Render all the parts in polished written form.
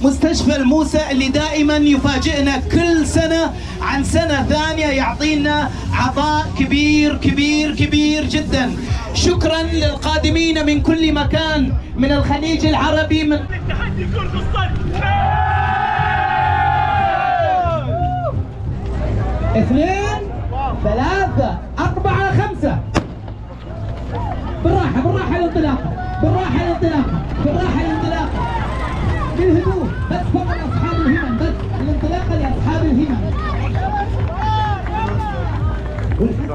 مستشفى الموسى اللي دائما يفاجئنا كل سنة عن سنة ثانية، يعطينا عطاء كبير كبير كبير جدا. شكرا للقادمين من كل مكان، من الخليج العربي، من تحدي كردستان. 2 3 4 5. بالراحة بالراحة الانطلاقة، بالراحة الانطلاقة، بالراحة الانطلاقة، بالهدوء بس، فقط أصحاب الهمم، بس الانطلاقة لأصحاب الهمم.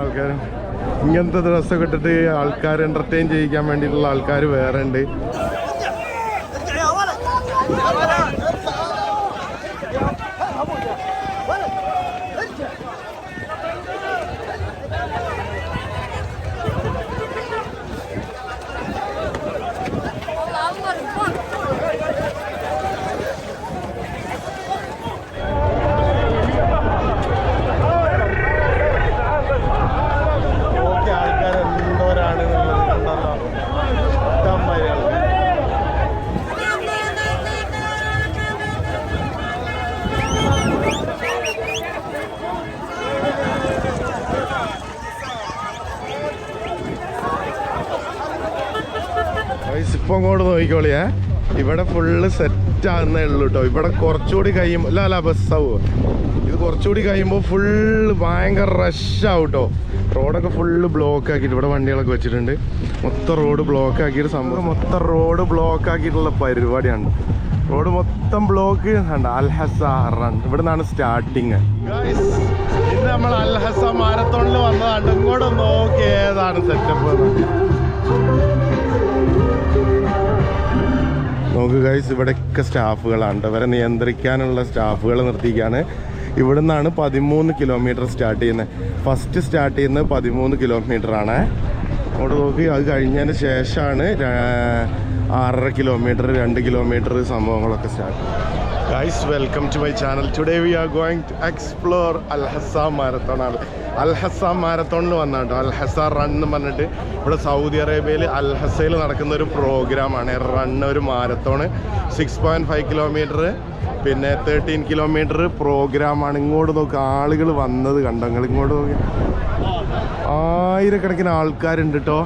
ആൾക്കാരും ഇങ്ങനത്തെ ഡ്രസ്സൊക്കെ ഇട്ടിട്ട് ആൾക്കാർ എൻ്റർടൈൻ ചെയ്യിക്കാൻ വേണ്ടിയിട്ടുള്ള ആൾക്കാർ വേറെ ഉണ്ട്. ഇപ്പം അങ്ങോട്ട് നോക്കിക്കോളിയേ, ഇവിടെ ഫുള്ള് സെറ്റ് ആകുന്നേ ഉള്ളൂ കേട്ടോ. ഇവിടെ കുറച്ചുകൂടി കഴിയുമ്പോൾ അല്ല ബസ്സാവുമോ, ഇത് കുറച്ചുകൂടി കഴിയുമ്പോൾ ഫുള്ള് ഭയങ്കര റഷാവും കേട്ടോ. റോഡൊക്കെ ഫുള്ള് ബ്ലോക്ക് ആക്കിയിട്ട് ഇവിടെ വണ്ടികളൊക്കെ വെച്ചിട്ടുണ്ട്. മൊത്തം റോഡ് ബ്ലോക്ക് ആക്കിയിട്ട് സംഭവം മൊത്തം റോഡ് ബ്ലോക്ക് ആക്കിയിട്ടുള്ള പരിപാടിയാണ്. റോഡ് മൊത്തം ബ്ലോക്ക് ഉണ്ട്. അൽഹസ റൺ ഇവിടെ നിന്നാണ് സ്റ്റാർട്ടിങ്. ഇന്ന് നമ്മൾ അൽഹസ മാരത്തോണിൽ വന്നതാണ്. ഇങ്ങോട്ട് നോക്കി ഏതാണ് സെറ്റപ്പ് നോക്ക് ഗൈസ്. ഇവിടെയൊക്കെ സ്റ്റാഫുകളാണ്, ഇവരെ നിയന്ത്രിക്കാനുള്ള സ്റ്റാഫുകൾ നിർത്തിക്കുകയാണ്. ഇവിടെ നിന്നാണ് 13 കിലോമീറ്റർ സ്റ്റാർട്ട് ചെയ്യുന്നത്. ഫസ്റ്റ് സ്റ്റാർട്ട് ചെയ്യുന്നത് 13 കിലോമീറ്ററാണ്. അങ്ങോട്ട് നോക്കി. അത് കഴിഞ്ഞതിന് ശേഷമാണ് 6.5 കിലോമീറ്റർ 2 കിലോമീറ്റർ സംഭവങ്ങളൊക്കെ start. Guys, welcome to my channel. Today we are going to explore Al Hasa marathon. Al Hasa മാരത്തോണിൽ വന്നാട്ടോ, അൽഹസ റൺ എന്ന് പറഞ്ഞിട്ട് ഇവിടെ സൗദി അറേബ്യയിൽ അൽഹസയിൽ നടക്കുന്ന ഒരു പ്രോഗ്രാമാണ്. റണ്ണ് ഒരു മാരത്തോണ് 6.5 കിലോമീറ്റർ പിന്നെ 13 കിലോമീറ്റർ പ്രോഗ്രാമാണ്. ഇങ്ങോട്ട് നോക്കുക, ആളുകൾ വന്നത് കണ്ടോ നിങ്ങൾ? ഇങ്ങോട്ട് നോക്കി, ആയിരക്കണക്കിന് ആൾക്കാരുണ്ട് കേട്ടോ.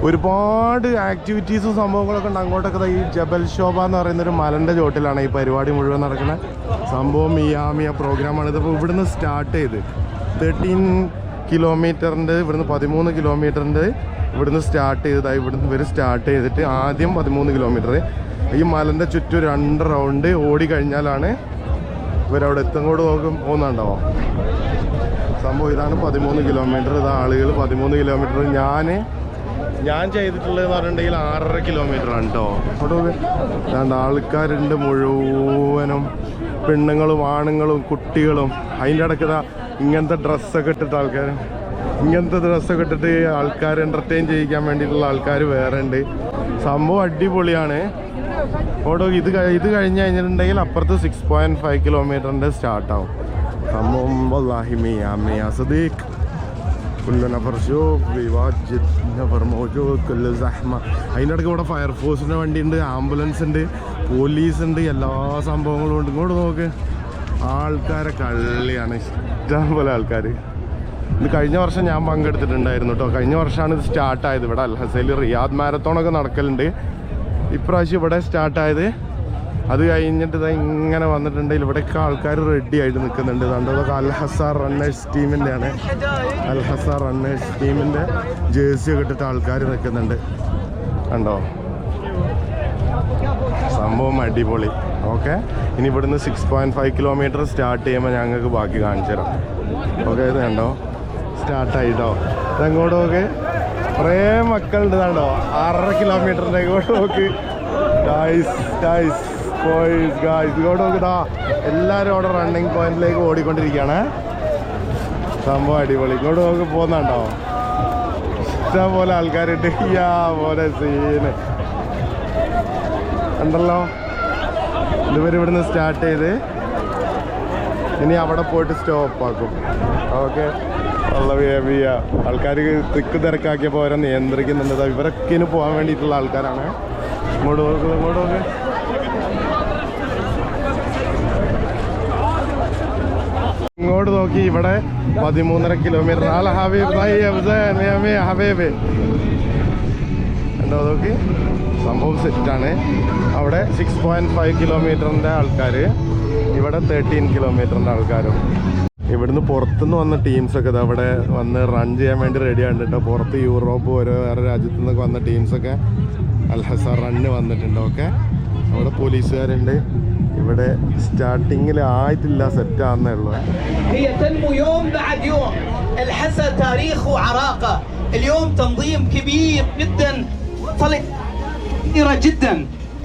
ഒരുപാട് ആക്ടിവിറ്റീസും സംഭവങ്ങളൊക്കെ ഉണ്ട്. അങ്ങോട്ടൊക്കെ ഈ ജബൽ ശോഭ എന്ന് പറയുന്നൊരു മലൻ്റെ ചോട്ടിലാണ് ഈ പരിപാടി മുഴുവൻ നടക്കുന്ന സംഭവം. മിയാമിയ പ്രോഗ്രാമാണ്. ഇതിപ്പോൾ ഇവിടുന്ന് സ്റ്റാർട്ട് ചെയ്ത് 13 കിലോമീറ്ററിൻ്റെ ഇവിടുന്ന് 13 കിലോമീറ്ററിൻ്റെ ഇവിടുന്ന് സ്റ്റാർട്ട് ചെയ്തതായി. ഇവിടുന്ന് ഇവർ സ്റ്റാർട്ട് ചെയ്തിട്ട് ആദ്യം 13 കിലോമീറ്റർ ഈ മലൻ്റെ ചുറ്റും 2 റൗണ്ട് ഓടി കഴിഞ്ഞാലാണ് ഇവരവിടെ എത്തങ്ങോട്ട് പോകുന്നുണ്ടാവും. സംഭവം ഇതാണ് 13 കിലോമീറ്റർ. ഇത് ആളുകൾ 13 കിലോമീറ്റർ. ഞാൻ ചെയ്തിട്ടുള്ളതെന്ന് പറഞ്ഞിട്ടുണ്ടെങ്കിൽ 6.5 കിലോമീറ്ററാണ് കേട്ടോ. അവിടെ രണ്ട് ആൾക്കാരുണ്ട് മുഴുവനും, പെണ്ണുങ്ങളും ആണുങ്ങളും കുട്ടികളും. അതിൻ്റെ ഇടയ്ക്ക് ഇങ്ങനത്തെ ഡ്രസ്സൊക്കെ ഇട്ടിട്ട് ആൾക്കാർ എൻ്റർടൈൻ ചെയ്യിക്കാൻ വേണ്ടിയിട്ടുള്ള ആൾക്കാർ വേറെ ഉണ്ട്. സംഭവം അടിപൊളിയാണ്. ഓടോ ഇത് കഴിഞ്ഞ് കഴിഞ്ഞിട്ടുണ്ടെങ്കിൽ അപ്പുറത്ത് 6.5 കിലോമീറ്ററിൻ്റെ സ്റ്റാർട്ടാവും സംഭവം. വല്ലാഹി മിയാ സദീഖ് كل نفر شوف بيواجد نفر موجود كل زحمة. അതിൻ്റെ ഇടയ്ക്ക് ഇവിടെ ഫയർഫോഴ്സിൻ്റെ വണ്ടിയുണ്ട്, ആംബുലൻസ് ഉണ്ട്, പോലീസ് ഉണ്ട്, എല്ലാ സംഭവങ്ങളും ഉണ്ട്. ഇങ്ങോട്ട് നോക്ക്, ആൾക്കാരെ കള്ളിയാണ്, ഇഷ്ടം പോലെ ആൾക്കാർ. ഇത് കഴിഞ്ഞ വർഷം ഞാൻ പങ്കെടുത്തിട്ടുണ്ടായിരുന്നു കേട്ടോ. കഴിഞ്ഞ വർഷമാണ് ഇത് സ്റ്റാർട്ടായത്. ഇവിടെ അൽഹസയിൽ റിയാദ് മാരത്തോണൊക്കെ നടക്കലുണ്ട്. ഇപ്രാവശ്യം ഇവിടെ സ്റ്റാർട്ടായത്. അത് കഴിഞ്ഞിട്ട് ഇങ്ങനെ വന്നിട്ടുണ്ടെങ്കിൽ ഇവിടെയൊക്കെ ആൾക്കാർ റെഡി ആയിട്ട് നിൽക്കുന്നുണ്ട്. അതൊക്കെ അൽഹസ റണ്ണേഴ്സ് ടീമിൻ്റെയാണ്. അൽഹസ റണ്ണേഴ്സ് ടീമിൻ്റെ ജേഴ്സി ഒക്കെ ഇട്ടിട്ട് ആൾക്കാർ നിൽക്കുന്നുണ്ട്. കണ്ടോ, സംഭവം അടിപൊളി. ഓക്കെ, ഇനി ഇവിടുന്ന് 6.5 കിലോമീറ്റർ സ്റ്റാർട്ട് ചെയ്യുമ്പോൾ ഞങ്ങൾക്ക് ബാക്കി കാണിച്ചു തരാം. ഓക്കെ, ഇത് കണ്ടോ സ്റ്റാർട്ടായിട്ടോ. ഇതങ്ങോട്ട് നോക്ക്, കുറേ മക്കളുണ്ട്. കണ്ടോ 6.5 കിലോമീറ്ററിൻ്റെ ഇങ്ങോട്ട് നോക്ക്. ഇങ്ങോട്ട് നോക്കിതാ, എല്ലാവരും അവിടെ റണ്ണിങ് പോയിന്റിലേക്ക് ഓടിക്കൊണ്ടിരിക്കുകയാണ്. സംഭവം അടിപൊളി. ഇങ്ങോട്ട് നോക്കി പോകുന്നുണ്ടോ, ഇഷ്ടം പോലെ ആൾക്കാരുണ്ട്. പോലെ സീന് ഉണ്ടല്ലോ. ഇവരിവിടുന്ന് സ്റ്റാർട്ട് ചെയ്ത് ഇനി അവിടെ പോയിട്ട് സ്റ്റോപ്പാക്കും. ഓക്കെ, ആൾക്കാർ തിക്ക് തിരക്കാക്കിയപ്പോൾ അവരെ നിയന്ത്രിക്കുന്നുണ്ട്. ഇവരൊക്കെ ഇനി പോകാൻ വേണ്ടിയിട്ടുള്ള ആൾക്കാരാണ്. ഇങ്ങോട്ട് നോക്ക്. അങ്ങോട്ട് നോക്കി ഇവിടെ 13.5 കിലോമീറ്റർ. ഹബീബ് ഉണ്ടോ നോക്കി, സംഭവം സെറ്റാണ്. അവിടെ 6.5 കിലോമീറ്ററിൻ്റെ ആൾക്കാർ, ഇവിടെ 13 കിലോമീറ്ററിൻ്റെ ആൾക്കാരും. ഇവിടുന്ന് പുറത്തുനിന്ന് വന്ന ടീംസൊക്കെ ഇത് അവിടെ വന്ന് റൺ ചെയ്യാൻ വേണ്ടി റെഡിയാണ് കേട്ടോ. പുറത്ത് യൂറോപ്പ് ഓരോ വേറെ രാജ്യത്തു നിന്നൊക്കെ വന്ന ടീംസൊക്കെ അൽഹസാർ റണ്ണ് വന്നിട്ടുണ്ട്. ഓക്കെ, അവിടെ പോലീസുകാരുണ്ട്. ഇവിടെ സ്റ്റാർട്ടിങ്ങിൽ ആയിട്ടില്ല, സെറ്റ് ആവുന്നേ ഉള്ളൂ. هي تنمو يوم بعد يوم. الحسا تاريخ وعراقه. اليوم تنظيم كبير جدا، طلع كبيره جدا.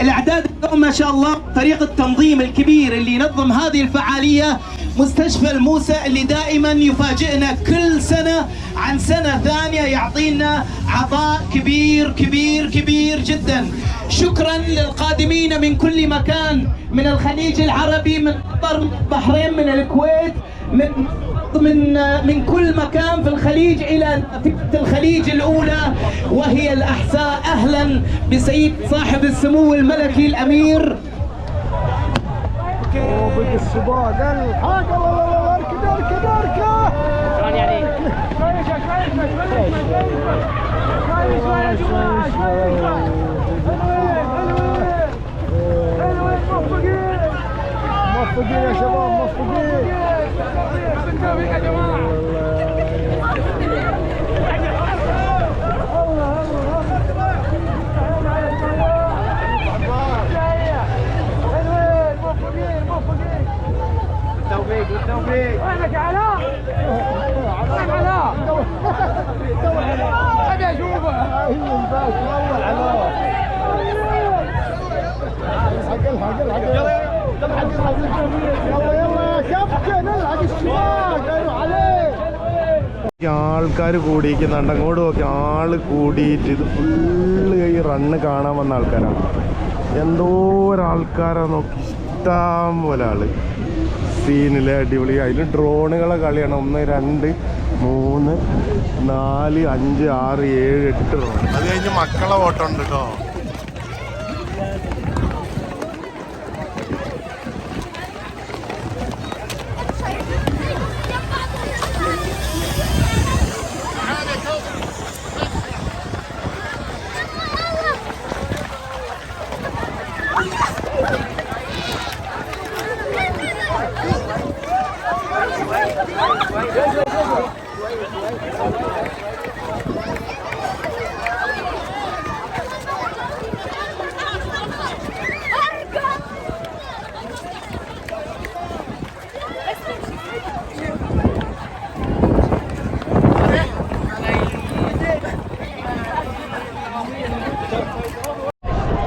الاعداد اليوم ما شاء الله. فريق التنظيم الكبير اللي ينظم هذه الفعاليه مستشفى الموسى، اللي دائما يفاجئنا كل سنه عن سنه ثانيه، يعطينا عطاء كبير كبير كبير جدا. شكرا للقادمين من كل مكان، من الخليج العربي، من قطر، من البحرين، من الكويت، من كل مكان في الخليج الى الخليج الاولى وهي الاحساء. اهلا بسيد صاحب السمو الملكي الامير. وبقي السباق الحاج. الله اركض اركض اركض. شلون يعني؟ شوي شوي شوي يا جماعه، شوي شوي. حلوين موفقين موفقين يا شباب، موفقين بالتوفيق يا جماعه. بالتوفيق بالتوفيق. وينك يا علاء؟ وينك علاء؟ ابي اشوفه. الباش الاول علاء. الحق الحق الحق يلا يلا يا كابتن الحق الشباك. قالوا عليه. ആൾക്കാർ കൂടിയിരിക്കുന്നുണ്ട്. അങ്ങോട്ട് നോക്കി, ആള് കൂടിയിട്ട് ഇത് ഫുള്ള് ഈ റണ്ണ് കാണാൻ വന്ന ആൾക്കാരാണ്. എന്തോ ഒരാൾക്കാരെ നോക്കി, ഇഷ്ടം പോലെ ആള്. സീനിലെ അടിപൊളി. അതിൽ ഡ്രോണുകളെ കളിയാണ്. 1 2 3 4 5 6 7 8 ഡ്രോൺ. അത് കഴിഞ്ഞ് മക്കളെ ഓട്ടം ഉണ്ട് കേട്ടോ.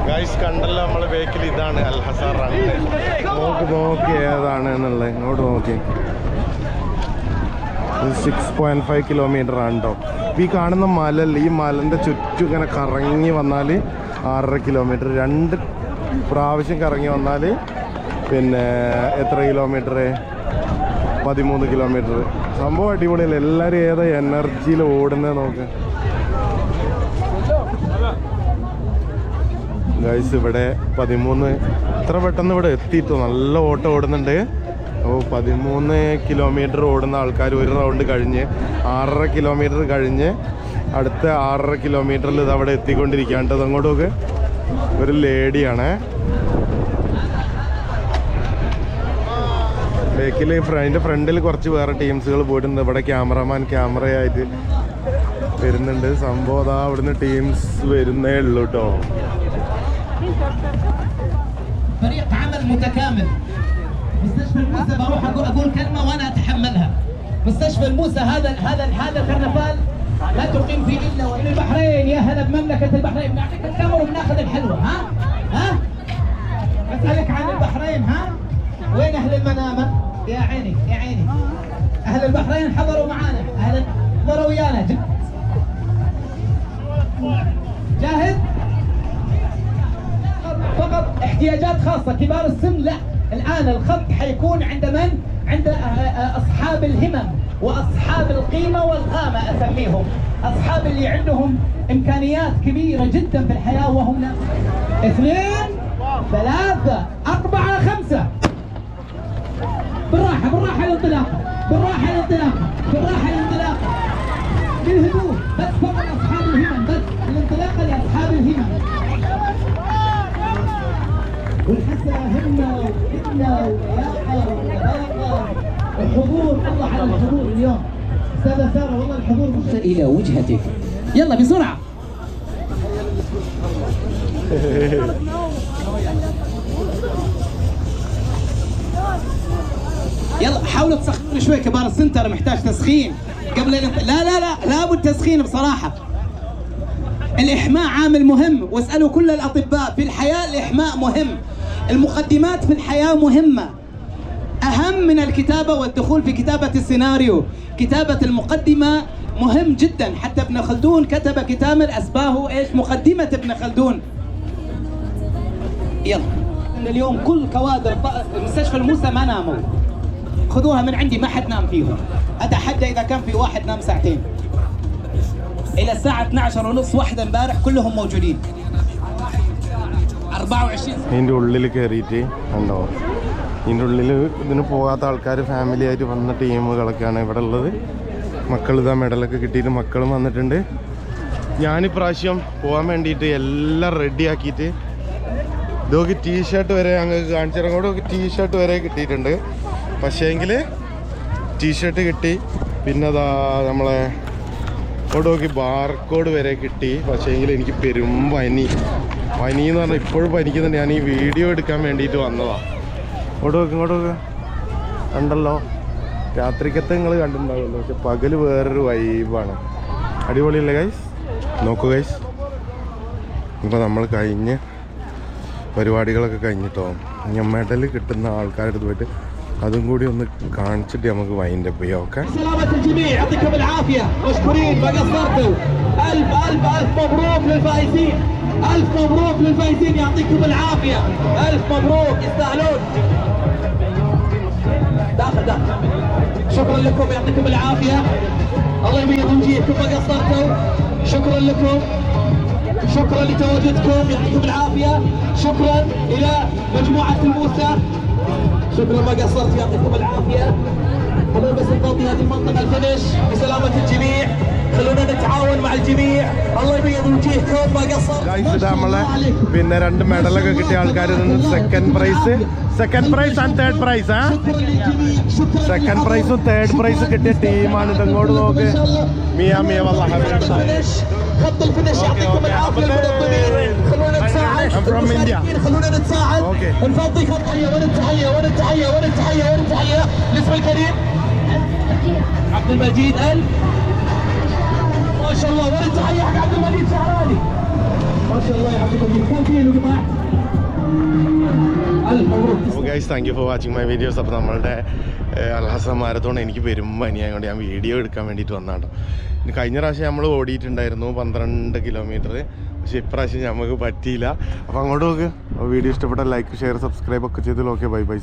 ഗൈസ് കണ്ടല്ലോ നമ്മളെ ബേക്കിൽ, ഇതാണ് അൽഹസാർ റണ്ണ്. നോക്കി ഏതാണ് എന്നുള്ളത്. ഇങ്ങോട്ട് നോക്കി. 6.5 കിലോമീറ്റർ ആണ് കേട്ടോ. ഈ കാണുന്ന മലല്ല, ഈ മലൻ്റെ ചുറ്റും ഇങ്ങനെ കറങ്ങി വന്നാൽ 6.5 കിലോമീറ്റർ. 2 പ്രാവശ്യം കറങ്ങി വന്നാൽ പിന്നെ എത്ര കിലോമീറ്റർ? 13 കിലോമീറ്റർ. സംഭവം അടിപൊളിയല്ല. എല്ലാവരും ഏതാ എനർജിയിൽ ഓടുന്നത് നോക്ക് ഗൈസ്. ഇവിടെ 13 ഇത്ര പെട്ടെന്ന് ഇവിടെ എത്തിയിട്ടോ. നല്ല ഓട്ടം ഓടുന്നുണ്ട്. അപ്പോൾ 13 കിലോമീറ്റർ ഓടുന്ന ആൾക്കാർ ഒരു റൗണ്ട് കഴിഞ്ഞ് 6.5 കിലോമീറ്റർ കഴിഞ്ഞ് അടുത്ത 6.5 കിലോമീറ്ററിൽ ഇത് അവിടെ എത്തിക്കൊണ്ടിരിക്കുകയാണ്. അത് അങ്ങോട്ടൊക്കെ ഒരു ലേഡിയാണ്. ബേക്കിൽ അതിൻ്റെ ഫ്രണ്ടിൽ കുറച്ച് വേറെ ടീംസുകൾ പോയിട്ടുണ്ട്. ഇവിടെ ക്യാമറയായിട്ട് വരുന്നുണ്ട്. സംഭവം അതാ അവിടുന്ന് ടീംസ് വരുന്നേ ഉള്ളൂ കേട്ടോ. فريق عمل متكامل. مستشفى الموسى بروح اقول كلمه وانا اتحملها. مستشفى الموسى هذا الكرنفال لا تقيم فيه الا وإلى البحرين. يا هلا بمملكه البحرين. بنعطيك التمر وبناخذ الحلوه. ها بسالك عن البحرين. وين اهل المنامه؟ يا عيني يا عيني. اهل البحرين حضروا معانا. حضروا ويانا. جاهز؟ فقط احتياجات خاصة. كبار السن لا. الآن الخط حيكون عند من؟ عند أصحاب الهمم وأصحاب القيمة والقامة أسميهم. أصحاب اللي عندهم إمكانيات كبيرة جدا في الحياة وهم 2 3 4 5. بالراحة بالراحة الانطلاق. الانطلاق بالراحه الانطلاق بالراحه الانطلاق بالهدوء بس فقط اصحاب الهمم بس الانطلاقه لاصحاب الهمم والحسنه همه وفتنه ولياقه ولباقه الحضور الله على الحضور اليوم استاذه ساره والله الحضور الى وجهتك يلا بسرعه يلا حاولوا تسخنوا شوي كبار السن ترى محتاج تسخين قبل لا لابد تسخين بصراحه. الاحماء عامل مهم واسالوا كل الاطباء في الحياه الاحماء مهم. المقدمات في الحياه مهمه اهم من الكتابه والدخول في كتابه السيناريو. كتابه المقدمه مهم جدا حتى ابن خلدون كتب كتابا اسماه ايش؟ مقدمه ابن خلدون. يلا اليوم كل كوادر مستشفى الموسى ما ناموا خذوها من عندي ما حد نام فيهم. اتحدى اذا كان في واحد نام ساعتين الى الساعه 12:30 واحده امبارح كلهم موجودين 24. ഇതിൻ്റെ ഉള്ളിൽ കയറിയിട്ട് ഉണ്ടോ ഇതിൻ്റെ ഉള്ളിൽ ഇതിന് പോകാത്ത ആൾക്കാർ ഫാമിലി ആയിട്ട് വന്ന ടീമുകളൊക്കെയാണ് ഇവിടെ ഉള്ളത്. മക്കൾ ഇതാ മെഡലൊക്കെ കിട്ടിയിട്ട് മക്കളും വന്നിട്ടുണ്ട്. ഞാനിപ്രാവശ്യം പോകാൻ വേണ്ടിയിട്ട് എല്ലാം റെഡിയാക്കിയിട്ട് ഇതൊക്കെ ടീഷർട്ട് വരെ ഞങ്ങൾക്ക് കാണിച്ചിറങ്ങോട്ട് കൂടെ ടീഷർട്ട് വരെ കിട്ടിയിട്ടുണ്ട്. പക്ഷേങ്കിൽ ടീഷർട്ട് കിട്ടി പിന്നെ അതാ നമ്മളെ ഇങ്ങോട്ട് ബാർകോഡ് വരെ കിട്ടി. പക്ഷേങ്കിൽ എനിക്ക് പെരും പനി എന്ന് പറഞ്ഞാൽ ഇപ്പോഴും പനിക്കുന്നുണ്ട്. ഞാൻ ഈ വീഡിയോ എടുക്കാൻ വേണ്ടിയിട്ട് വന്നതാണ്. ഇങ്ങോട്ട് കണ്ടല്ലോ രാത്രിക്കത്തെ നിങ്ങൾ കണ്ടിട്ടുണ്ടാവുമല്ലോ. പക്ഷെ പകൽ വേറൊരു വൈബാണ്. അടിപൊളിയല്ലേ ഗൈസ്? നോക്കൂ ഗൈസ് ഇപ്പോൾ നമ്മൾ കഴിഞ്ഞ് പരിപാടികളൊക്കെ കഴിഞ്ഞിട്ടോ ഞാൻ മെഡൽ കിട്ടുന്ന ആൾക്കാരുടെ അടുത്ത് പോയിട്ട് അതും കൂടി ഒന്ന് കാണിച്ചിട്ട് നമുക്ക് വൈൻഡപ്പ് ചെയ്യാം. ഓക്കെ ألف مبروك للفائزين يعطيكم العافية ألف مبروك يستاهلون داخل شكرا لكم يعطيكم العافية الله يبيض وجيهكم ما قصرتوا شكرا لكم شكرا لتواجدكم يعطيكم العافية شكرا إلى مجموعة الموسى شكرا ما قصرت يعطيكم العافية خلونا بس نغطي هذه المنطقة الفينش بسلامة الجميع خلونا نتعاون مع الجميع الله يبيض وجيهكم ما قصرت. നമ്മളെ പിന്നെ 2 മെഡലൊക്കെ കിട്ടിയ ആൾക്കാരിൽ നിന്ന് second prize and third prize second പ്രൈസും തേർഡ് പ്രൈസും കിട്ടിയ ടീമാണ്. ഇതങ്ങോട്ട് നോക്ക് Miya വല്ലാഹ خط الفينش يعطيكم العافيه المنظمين خلونا نتساعد from India خلونا نتساعد نفضي خط التحيه وين التحيه الاسم الكريم عبد المجيد ما شاء الله وين التحيه حق عبد المجيد شعراني ما شاء الله يا عبد المجيد كم كيلو قطع guys thank you for watching my videos. അപ്പോൾ നമ്മളുടെ അൽഹസൻ മാരത്തോൺ എനിക്ക് വരും പനിയായതുകൊണ്ട് ഞാൻ വീഡിയോ എടുക്കാൻ വേണ്ടിയിട്ട് വന്നതാണ്. കഴിഞ്ഞ പ്രാവശ്യം നമ്മൾ ഓടിയിട്ടുണ്ടായിരുന്നു 12 കിലോമീറ്റർ. പക്ഷേ ഇപ്രാവശ്യം നമുക്ക് പറ്റിയില്ല. അപ്പോൾ അങ്ങോട്ട് നോക്ക്. വീഡിയോ ഇഷ്ടപ്പെട്ട ലൈക്ക് ഷെയർ സബ്സ്ക്രൈബ് ഒക്കെ ചെയ്ത് ഓക്കെ ബൈ ബൈ.